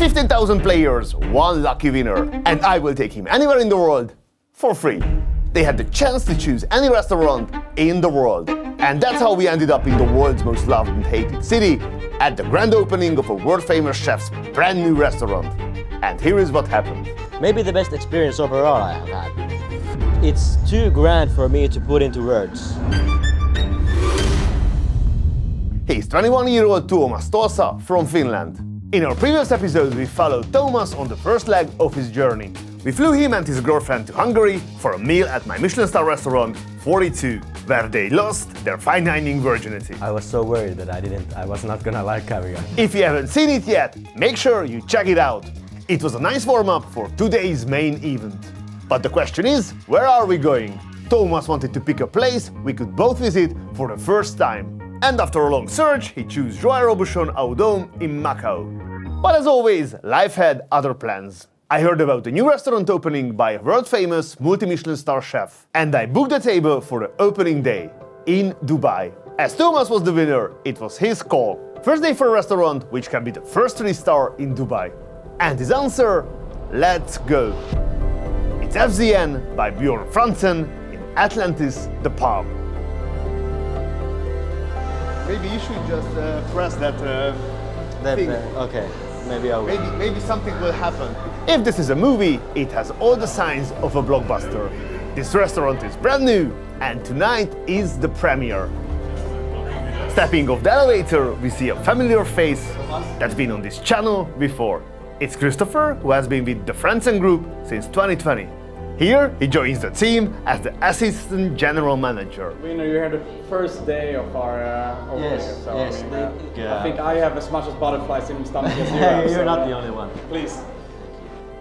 15,000 players, one lucky winner, and I will take him anywhere in the world for free. They had the chance to choose any restaurant in the world. And that's how we ended up in the world's most loved and hated city, at the grand opening of a world-famous chef's brand new restaurant. And here is what happened. Maybe the best experience overall I have had. It's too grand for me to put into words. He's 21-year-old Tuomas Tosa from Finland. In our previous episode, we followed Thomas on the first leg of his journey. We flew him and his girlfriend to Hungary for a meal at my Michelin star restaurant 42, where they lost their fine dining virginity. I was so worried that I was not gonna like caviar. If you haven't seen it yet, make sure you check it out. It was a nice warm-up for today's main event. But the question is, where are we going? Thomas wanted to pick a place we could both visit for the first time. And after a long search, he chose Joie Robuchon au Dôme in Macau. But as always, life had other plans. I heard about a new restaurant opening by a world-famous multi-Michelin star chef, and I booked a table for the opening day in Dubai. As Thomas was the winner, it was his call. First day for a restaurant which can be the first 3-star in Dubai. And his answer? Let's go! It's FZN by Bjorn Franzen in Atlantis, the Palm. Maybe you should just press that thing. Okay, maybe I will. Maybe something will happen. If this is a movie, it has all the signs of a blockbuster. This restaurant is brand new, and tonight is the premiere. Stepping off the elevator, we see a familiar face that's been on this channel before. It's Christopher, who has been with the Franzen Group since 2020. Here, he joins the team as the Assistant General Manager. We know you're here the first day of our opening, Yes, so yes. I think I have as much as butterflies in my stomach as you have. You're not the only one. Please.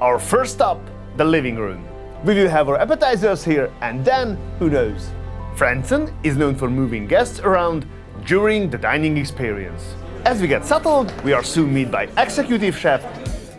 Our first stop, the living room. We will have our appetizers here, and then, who knows? Franzen is known for moving guests around during the dining experience. As we get settled, we are soon met by executive chef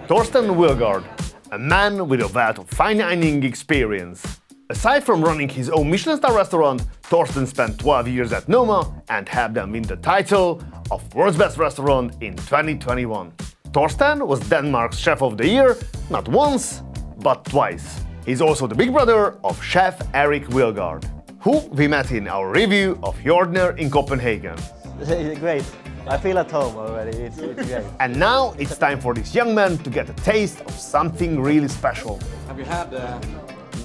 Torsten Wilgaard, a man with a wealth of fine dining experience. Aside from running his own Michelin star restaurant, Torsten spent 12 years at Noma and helped them win the title of World's Best Restaurant in 2021. Torsten was Denmark's Chef of the Year not once, but twice. He's also the big brother of Chef Erik Wilgaard, who we met in our review of Jordner in Copenhagen. Great. I feel at home already. It's great. And now it's time for this young man to get a taste of something really special. Have you had?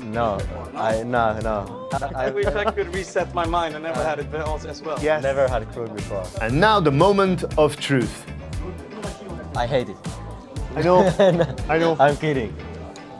No. I wish I could reset my mind. I never had it as well. Yes. Never had krug before. And now the moment of truth. I hate it. I know. I know. I'm kidding.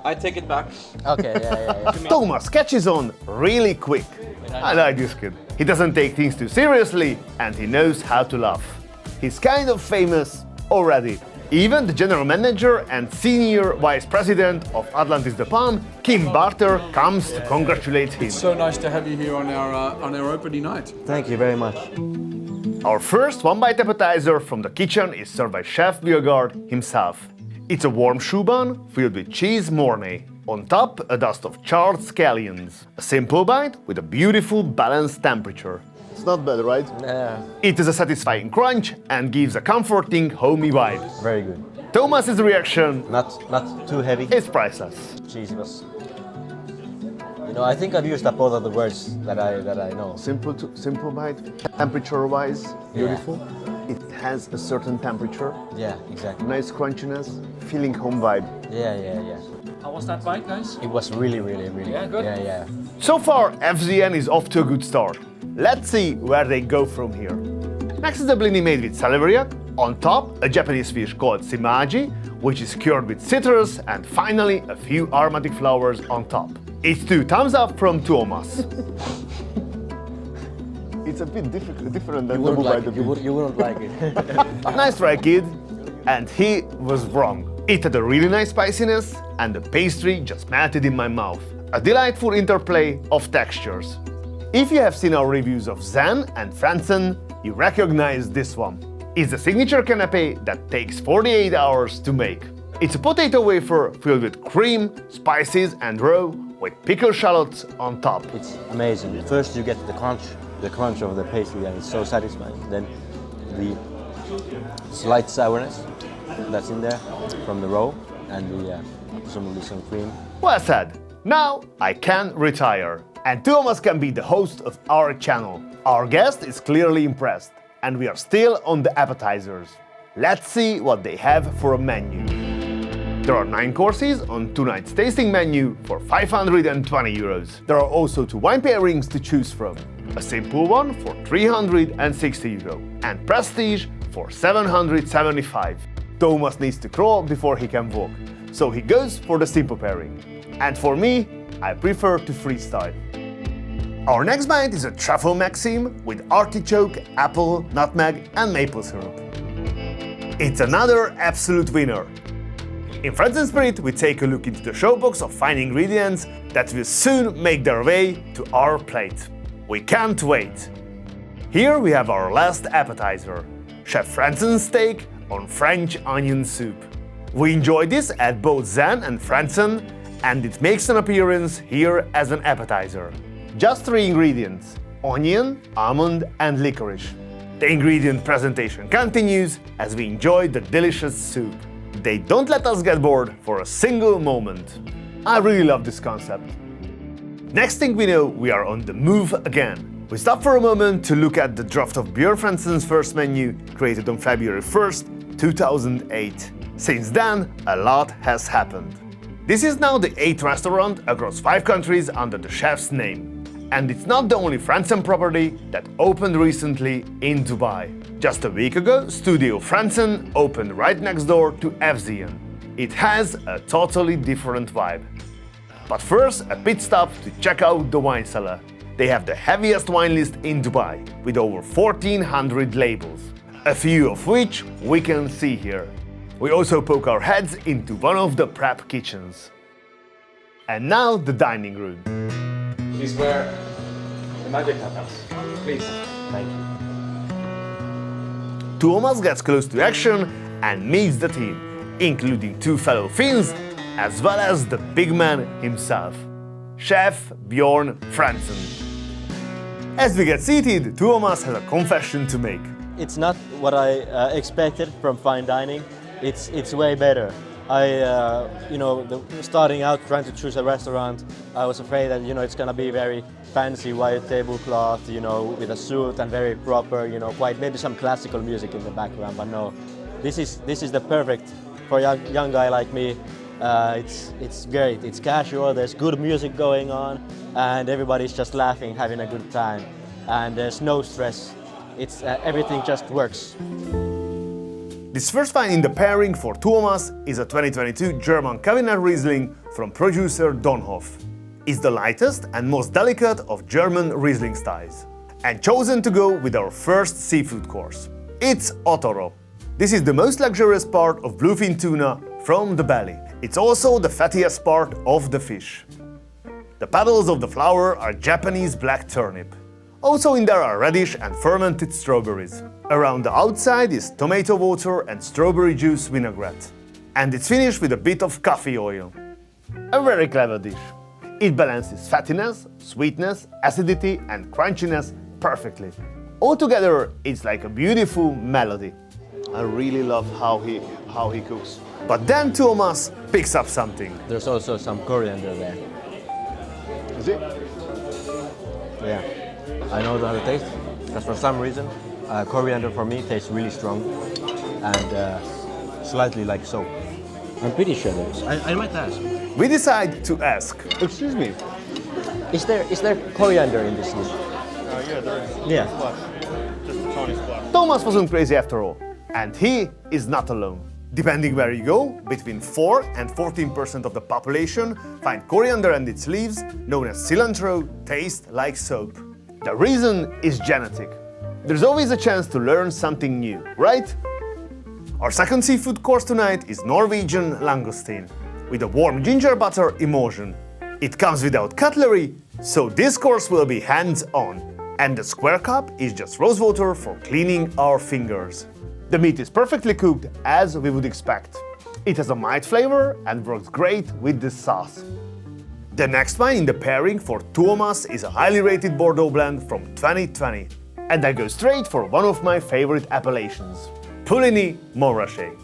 I take it back. Okay, yeah. Thomas catches on really quick. I like this kid. He doesn't take things too seriously and he knows how to laugh. He's kind of famous already. Even the general manager and senior vice president of Atlantis the Palm, Kim Barter, comes to congratulate him. So nice to have you here on our opening night. Thank you very much. Our first one-bite appetizer from the kitchen is served by Chef Wilgaard himself. It's a warm choux bun filled with cheese mornay. On top, a dust of charred scallions. A simple bite with a beautiful balanced temperature. It's not bad, right? Yeah. It is a satisfying crunch and gives a comforting, homey vibe. Very good. Thomas's reaction Not too heavy. is priceless. Cheese was. I think I've used up all of the words that I know. Simple bite, temperature-wise, beautiful. It has a certain temperature, Yeah, exactly. nice crunchiness, feeling home vibe. Yeah. How was that bite, guys? It was really. Yeah, good. Yeah. So far, FZN is off to a good start. Let's see where they go from here. Next is the blini made with salivariac. On top, a Japanese fish called simaji, which is cured with citrus, and finally a few aromatic flowers on top. It's 2 thumbs up from Thomas. It's a bit different than You wouldn't like it. Nice try, kid. And he was wrong. It had a really nice spiciness, and the pastry just melted in my mouth. A delightful interplay of textures. If you have seen our reviews of Zen and Franzen, you recognize this one. It's the signature canapé that takes 48 hours to make. It's a potato wafer filled with cream, spices and roe with pickled shallots on top. It's amazing. First you get the crunch of the pastry, and it's so satisfying. Then the slight sourness, that's in there from the roe and the presumably some cream. Well said. Now I can retire, and Tuomas can be the host of our channel. Our guest is clearly impressed, and we are still on the appetizers. Let's see what they have for a menu. There are 9 courses on 2 nights tasting menu for 520 euros. There are also 2 wine pairings to choose from. A simple one for 360 euro and Prestige for 775. Tuomas needs to crawl before he can walk, so he goes for the simple pairing. And for me, I prefer to freestyle. Our next bite is a truffle maxime with artichoke, apple, nutmeg and maple syrup. It's another absolute winner. In Friends and Spirit, we take a look into the showbox of fine ingredients that will soon make their way to our plate. We can't wait! Here we have our last appetizer, Chef Franzen's steak on French onion soup. We enjoy this at both Zen and Franzen, and it makes an appearance here as an appetizer. Just 3 ingredients: onion, almond and licorice. The ingredient presentation continues as we enjoy the delicious soup. They don't let us get bored for a single moment. I really love this concept. Next thing we know, we are on the move again. We stop for a moment to look at the draft of Björn Franzen's first menu, created on February 1st, 2008. Since then, a lot has happened. This is now the 8th restaurant across 5 countries under the chef's name. And it's not the only Franzen property that opened recently in Dubai. Just a week ago, Studio Franzen opened right next door to FZN. It has a totally different vibe. But first, a pit stop to check out the wine cellar. They have the heaviest wine list in Dubai, with over 1,400 labels, a few of which we can see here. We also poke our heads into one of the prep kitchens. And now the dining room. Please wear the magic happens. Please. Thank you. Tuomas gets close to action and meets the team, including 2 fellow Finns, as well as the big man himself, Chef Björn Franzen. As we get seated, Tuomas has a confession to make. It's not what I expected from fine dining. It's way better. Starting out trying to choose a restaurant, I was afraid that it's gonna be very fancy white tablecloth, with a suit and very proper, quite maybe some classical music in the background. But no, this is the perfect for a young guy like me. It's great. It's casual. There's good music going on, and everybody's just laughing, having a good time, and there's no stress. It's everything just works. This first wine in the pairing for Tuomas is a 2022 German culinary Riesling from producer Donhoff. It's the lightest and most delicate of German Riesling styles, and chosen to go with our first seafood course. It's Otoro. This is the most luxurious part of bluefin tuna from the belly. It's also the fattiest part of the fish. The petals of the flower are Japanese black turnip. Also in there are radish and fermented strawberries. Around the outside is tomato water and strawberry juice vinaigrette. And it's finished with a bit of coffee oil. A very clever dish. It balances fattiness, sweetness, acidity and crunchiness perfectly. Altogether, it's like a beautiful melody. I really love how he cooks. But then Tuomas picks up something. There's also some coriander there. Is it? Yeah. I know how to taste, because for some reason, coriander for me tastes really strong and slightly like soap. I'm pretty sure there is. I might ask. We decide to ask. Excuse me. Is there coriander in this dish? Yeah, there is. Yeah. Just a tiny splash. Tuomas wasn't crazy after all, and he is not alone. Depending where you go, between 4 and 14% of the population find coriander and its leaves, known as cilantro, taste like soap. The reason is genetic. There's always a chance to learn something new, right? Our second seafood course tonight is Norwegian langoustine, with a warm ginger butter emulsion. It comes without cutlery, so this course will be hands-on. And the square cup is just rose water for cleaning our fingers. The meat is perfectly cooked as we would expect. It has a mild flavor and works great with this sauce. The next wine in the pairing for Tuomas is a highly rated Bordeaux blend from 2020. And I go straight for one of my favorite appellations, Puligny Montrachet.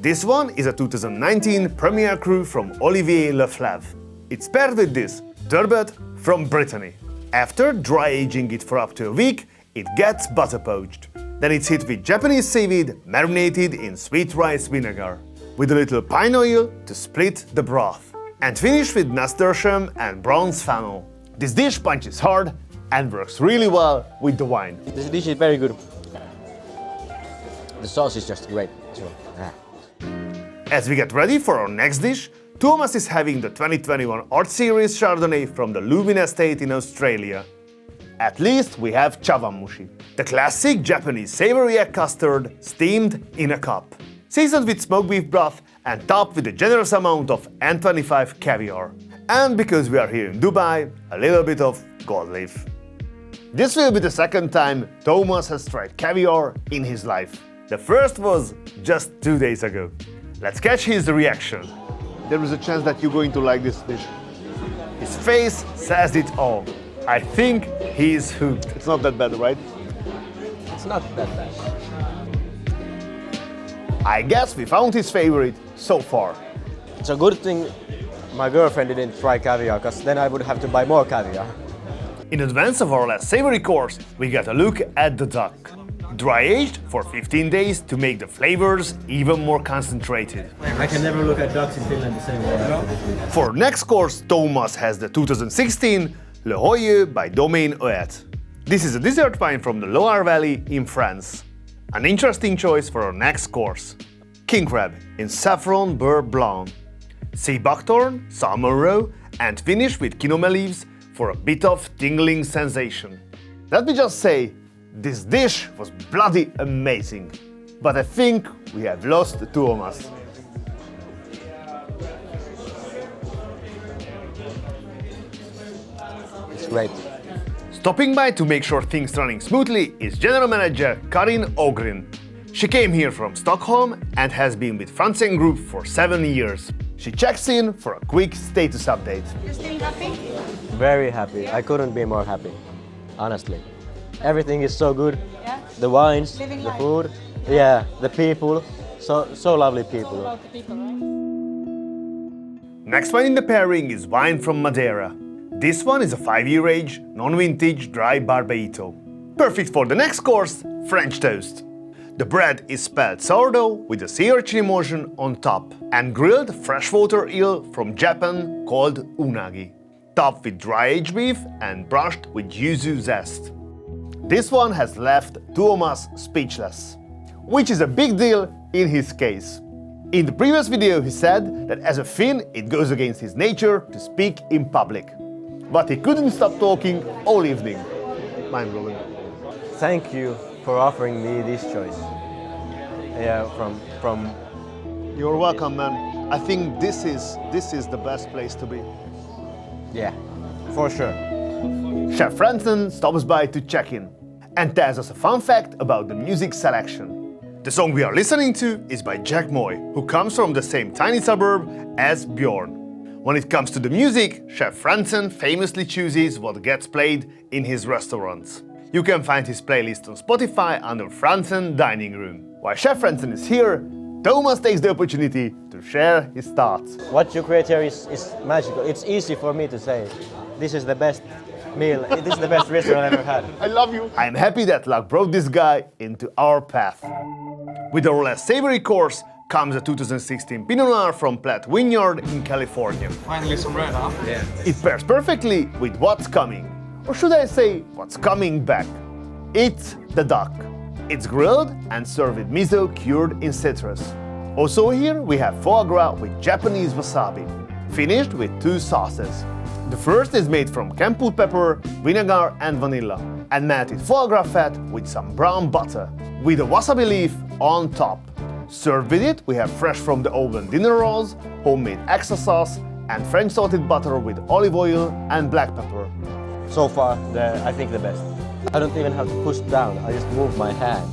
This one is a 2019 Premier Cru from Olivier Leflaive. It's paired with this turbot from Brittany. After dry aging it for up to a week, it gets butter poached. Then it's hit with Japanese seaweed marinated in sweet rice vinegar, with a little pine oil to split the broth, and finished with nasturtium and bronze fennel. This dish punches hard and works really well with the wine. This dish is very good. The sauce is just great. As we get ready for our next dish, Thomas is having the 2021 Art Series Chardonnay from the Lubin Estate in Australia. At least we have chawanmushi, the classic Japanese savory egg custard steamed in a cup, seasoned with smoked beef broth and topped with a generous amount of N25 caviar. And because we are here in Dubai, a little bit of gold leaf. This will be the second time Thomas has tried caviar in his life. The first was just 2 days ago. Let's catch his reaction. There is a chance that you're going to like this dish. His face says it all. I think he is hooked. It's not that bad, right? It's not that bad. I guess we found his favorite so far. It's a good thing my girlfriend didn't try caviar, because then I would have to buy more caviar. In advance of our last savory course, we got a look at the duck. Dry aged for 15 days to make the flavors even more concentrated. I can never look at ducks in Finland the same way. For next course, Thomas has the 2016 Le Hoyeux by Domaine Oet. This is a dessert wine from the Loire Valley in France. An interesting choice for our next course. King crab in saffron beurre blanc, sea buckthorn, salmon roe, and finish with quinoa leaves for a bit of tingling sensation. Let me just say, this dish was bloody amazing, but I think we have lost Thomas. It's great. Stopping by to make sure things running smoothly is General Manager Karin Ogrin. She came here from Stockholm and has been with Franzen Group for 7 years. She checks in for a quick status update. You're still happy? Very happy. I couldn't be more happy, honestly. Everything is so good. Yeah? The wines, Living the life. food, yeah, the people, so lovely people. About the people, right? Next wine in the pairing is wine from Madeira. This one is a 5-year age, non-vintage dry Barbaito. Perfect for the next course, French toast. The bread is spelled sourdough with a sea urchin emulsion on top and grilled freshwater eel from Japan called unagi, topped with dry aged beef and brushed with yuzu zest. This one has left Thomas speechless, which is a big deal in his case. In the previous video he said that as a Finn it goes against his nature to speak in public. But he couldn't stop talking all evening. Mind-blowing. Thank you for offering me this choice. Yeah, from You're welcome, man. I think this is the best place to be. yeah, for sure. Chef Franzen stops by to check in and tells us a fun fact about the music selection. The song we are listening to is by Jack Moy, who comes from the same tiny suburb as Bjorn. When it comes to the music, Chef Franzen famously chooses what gets played in his restaurants. You can find his playlist on Spotify under Franzen Dining Room. While Chef Franzen is here, Thomas takes the opportunity to share his thoughts. What you create here is magical. It's easy for me to say. This is the best meal. This is the best restaurant I've ever had. I love you. I'm happy that luck brought this guy into our path. With our last savory course comes a 2016 Pinot Noir from Platt Vineyard in California. Finally some red, huh? Yeah. It pairs perfectly with what's coming. Or should I say, what's coming back? It's the duck. It's grilled and served with miso cured in citrus. Also here we have foie gras with Japanese wasabi, finished with 2 sauces. The first is made from canned pepper, vinegar and vanilla, and melted foie gras fat with some brown butter, with a wasabi leaf on top. Served with it, we have fresh from the oven dinner rolls, homemade extra sauce, and French salted butter with olive oil and black pepper. So far, I think the best. I don't even have to push down. I just move my hand.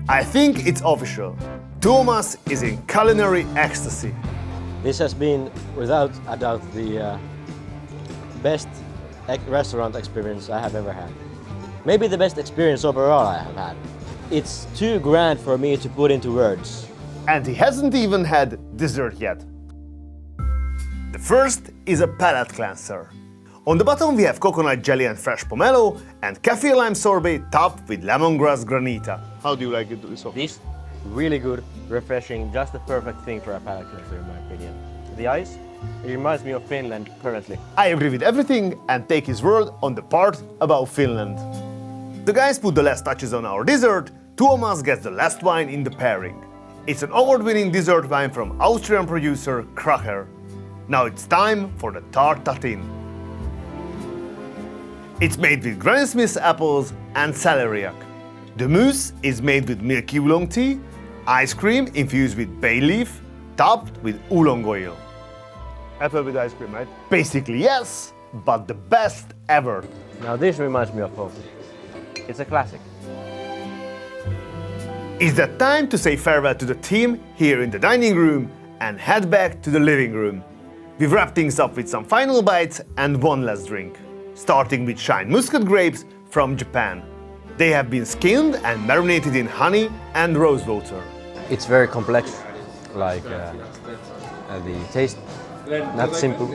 I think it's official. Thomas is in culinary ecstasy. This has been, without a doubt, the best restaurant experience I have ever had. Maybe the best experience overall I have had. It's too grand for me to put into words. And he hasn't even had dessert yet. The first is a palate cleanser. On the bottom we have coconut jelly and fresh pomelo, and kaffir lime sorbet topped with lemongrass granita. How do you like it, Luiso? This really good, refreshing, just the perfect thing for a palate cleanser in my opinion. The ice, it reminds me of Finland currently. I agree with everything and take his word on the part about Finland. The guys put the last touches on our dessert. Tuomas gets the last wine in the pairing. It's an award-winning dessert wine from Austrian producer Kracher. Now it's time for the tart tatin. It's made with Granny Smith's apples and celeriac. The mousse is made with milky oolong tea, ice cream infused with bay leaf, topped with oolong oil. Apple with ice cream, right? Basically yes, but the best ever. Now this reminds me of home. It's a classic. It's that time to say farewell to the team here in the dining room and head back to the living room. We've wrapped things up with some final bites and one last drink, starting with Shine Muscat grapes from Japan. They have been skinned and marinated in honey and rose water. It's very complex, like the taste, not simple,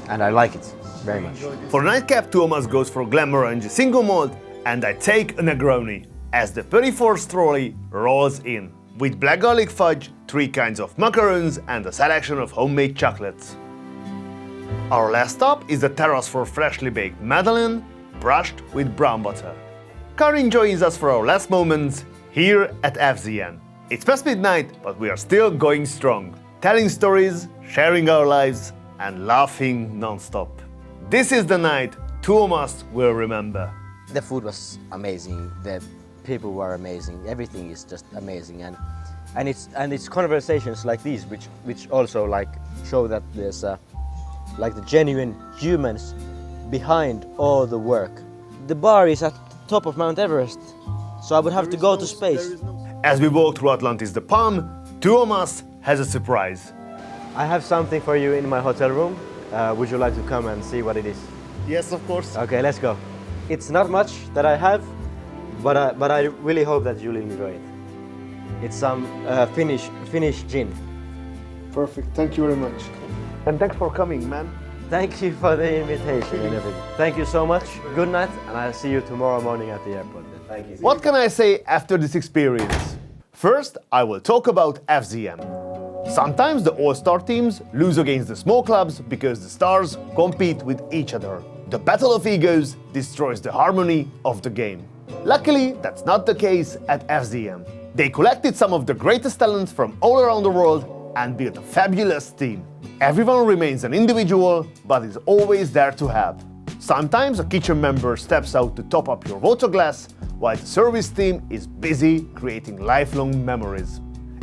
and I like it very much. For Nightcap, Tuomas goes for Glenmorangie single malt, and I take a Negroni as the 34th trolley rolls in, with black garlic fudge, 3 kinds of macarons and a selection of homemade chocolates. Our last stop is the terrace for freshly baked Madeleine, brushed with brown butter. Karin joins us for our last moments here at FZN. It's past midnight, but we are still going strong, telling stories, sharing our lives, and laughing non-stop. This is the night Tuomas will remember. The food was amazing, the people were amazing, everything is just amazing, and it's conversations like these which also like show that there's like the genuine humans behind all the work. The bar is at the top of Mount Everest, so I would have to go to space. As we walk through Atlantis the Palm, Tuomas has a surprise. I have something for you in my hotel room. Would you like to come and see what it is? Yes, of course. Okay, let's go. It's not much that I have, but I really hope that you'll enjoy it. It's some Finnish gin. Perfect, thank you very much. And thanks for coming, man. Thank you for the invitation and everything. Thank you so much. Good night, and I'll see you tomorrow morning at the airport. Thank you. What can I say after this experience? First, I will talk about FZM. Sometimes the all-star teams lose against the small clubs because the stars compete with each other. The battle of egos destroys the harmony of the game. Luckily, that's not the case at FZM. They collected some of the greatest talents from all around the world and built a fabulous team. Everyone remains an individual, but is always there to help. Sometimes a kitchen member steps out to top up your water glass, while the service team is busy creating lifelong memories.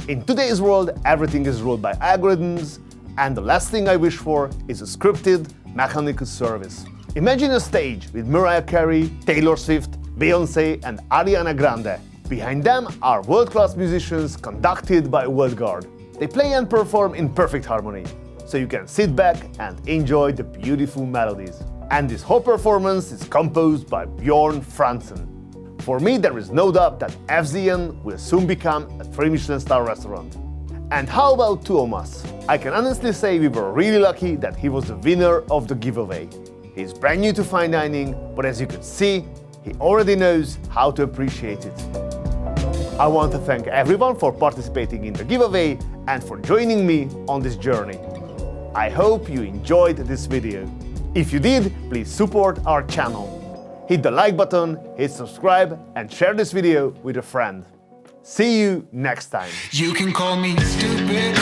In today's world, everything is ruled by algorithms, and the last thing I wish for is a scripted, mechanical service. Imagine a stage with Mariah Carey, Taylor Swift, Beyoncé, and Ariana Grande. Behind them are world-class musicians conducted by World Guard. They play and perform in perfect harmony, so you can sit back and enjoy the beautiful melodies. And this whole performance is composed by Bjorn Franzen. For me, there is no doubt that FZN will soon become a 3 Michelin star restaurant. And how about Tuomas? I can honestly say we were really lucky that he was the winner of the giveaway. He's brand new to fine dining, but as you can see, he already knows how to appreciate it. I want to thank everyone for participating in the giveaway and for joining me on this journey. I hope you enjoyed this video. If you did, please support our channel. Hit the like button, hit subscribe, and share this video with a friend. See you next time. You can call me stupid,